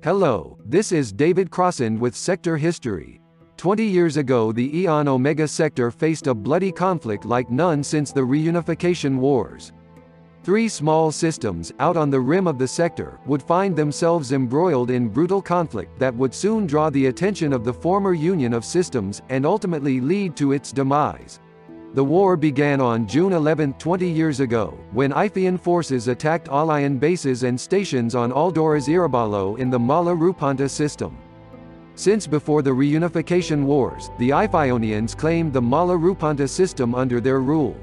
Hello, this is David Crossend with Sector History. 20 years ago the Eon Omega sector faced a bloody conflict like none since the reunification wars. Three small systems, out on the rim of the sector, would find themselves embroiled in brutal conflict that would soon draw the attention of the former Union of Systems, and ultimately lead to its demise. The war began on June 11, 20 years ago, when Ifian forces attacked Alayan bases and stations on Aldoras Irabalo in the Mala Rupanta system. Since before the reunification wars, the Ifionians claimed the Mala Rupanta system under their rule.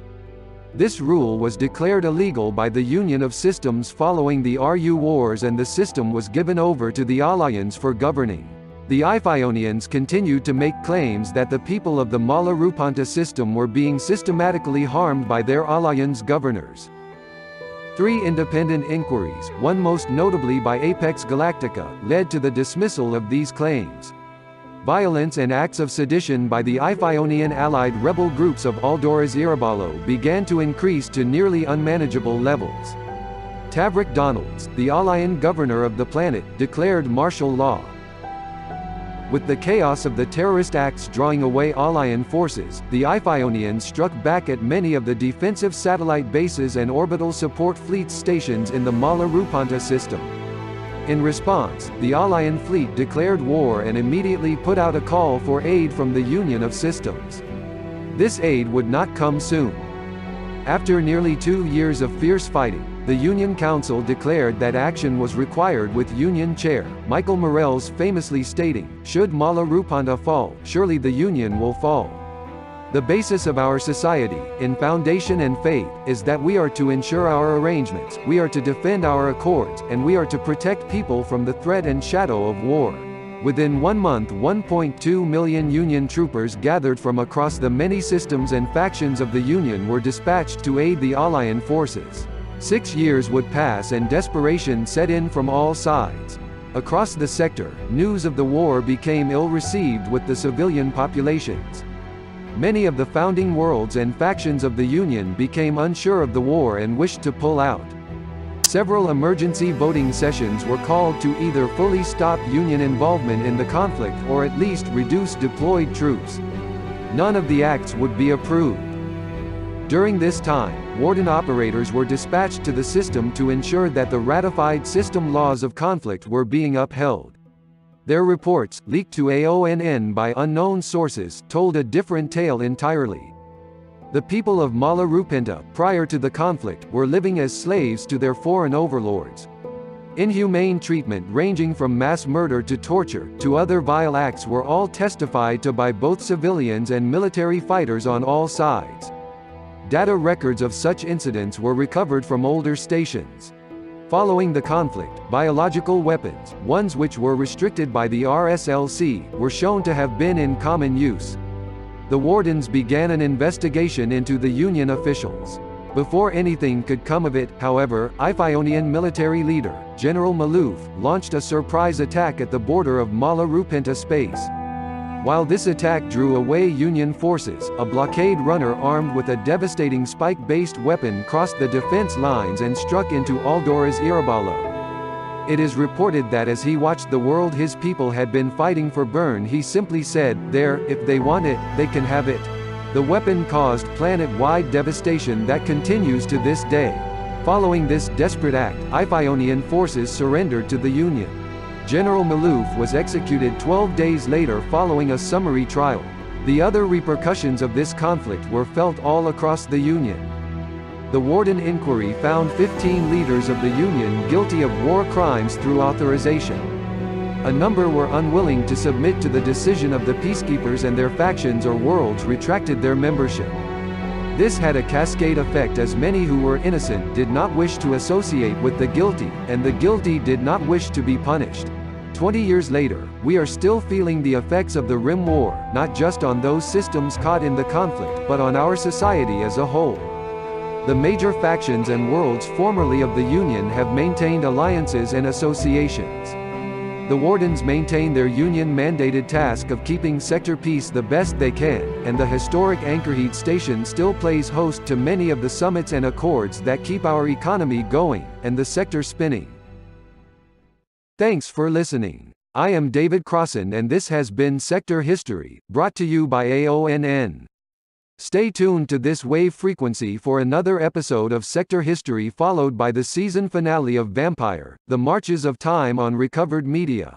This rule was declared illegal by the Union of Systems following the RU wars, and the system was given over to the Alayans for governing. The Ifionians continued to make claims that the people of the Mala Rupanta system were being systematically harmed by their Alayans governors. Three independent inquiries, one most notably by Apex Galactica, led to the dismissal of these claims. Violence and acts of sedition by the Ifionian allied rebel groups of Aldoras Irabalo began to increase to nearly unmanageable levels. Tavrik Donalds, the Alayan governor of the planet, declared martial law. With the chaos of the terrorist acts drawing away Alayan forces, the Ifionians struck back at many of the defensive satellite bases and orbital support fleet stations in the Mala Rupanta system. In response, the Alayan fleet declared war and immediately put out a call for aid from the Union of Systems. This aid would not come soon. After nearly 2 years of fierce fighting, the Union Council declared that action was required, with Union Chair Michael Morels famously stating, "Should Mala Rupanta fall, surely the Union will fall." The basis of our society, in foundation and faith, is that we are to ensure our arrangements, we are to defend our accords, and we are to protect people from the threat and shadow of war. Within 1 month 1.2 million Union troopers gathered from across the many systems and factions of the Union were dispatched to aid the Alayan forces. 6 years would pass and desperation set in from all sides. Across the sector, news of the war became ill-received with the civilian populations. Many of the founding worlds and factions of the Union became unsure of the war and wished to pull out. Several emergency voting sessions were called to either fully stop Union involvement in the conflict or at least reduce deployed troops. None of the acts would be approved. During this time, warden operators were dispatched to the system to ensure that the ratified system laws of conflict were being upheld. Their reports, leaked to AONN by unknown sources, told a different tale entirely. The people of Mala Rupanta, prior to the conflict, were living as slaves to their foreign overlords. Inhumane treatment ranging from mass murder to torture, to other vile acts were all testified to by both civilians and military fighters on all sides. Data records of such incidents were recovered from older stations. Following the conflict, biological weapons, ones which were restricted by the RSLC, were shown to have been in common use. The wardens began an investigation into the Union officials. Before anything could come of it, however, Ifionian military leader, General Malouf, launched a surprise attack at the border of Mala Rupanta space. While this attack drew away Union forces, a blockade runner armed with a devastating spike-based weapon crossed the defense lines and struck into Aldoras Irabalo. It is reported that as he watched the world his people had been fighting for burn, he simply said, "There, if they want it, they can have it." The weapon caused planet-wide devastation that continues to this day. Following this desperate act, Ifionian forces surrendered to the Union. General Malouf was executed 12 days later following a summary trial. The other repercussions of this conflict were felt all across the Union. The Warden inquiry found 15 leaders of the Union guilty of war crimes through authorization. A number were unwilling to submit to the decision of the peacekeepers, and their factions or worlds retracted their membership. This had a cascade effect, as many who were innocent did not wish to associate with the guilty, and the guilty did not wish to be punished. 20 years later, we are still feeling the effects of the Rim War, not just on those systems caught in the conflict, but on our society as a whole. The major factions and worlds formerly of the Union have maintained alliances and associations. The wardens maintain their Union-mandated task of keeping sector peace the best they can, and the historic Anchorhead station still plays host to many of the summits and accords that keep our economy going, and the sector spinning. Thanks for listening. I am David Crossend and this has been Sector History, brought to you by AONN. Stay tuned to this wave frequency for another episode of Sector History followed by the season finale of Vampire: The Marches of Time on Recovered Media.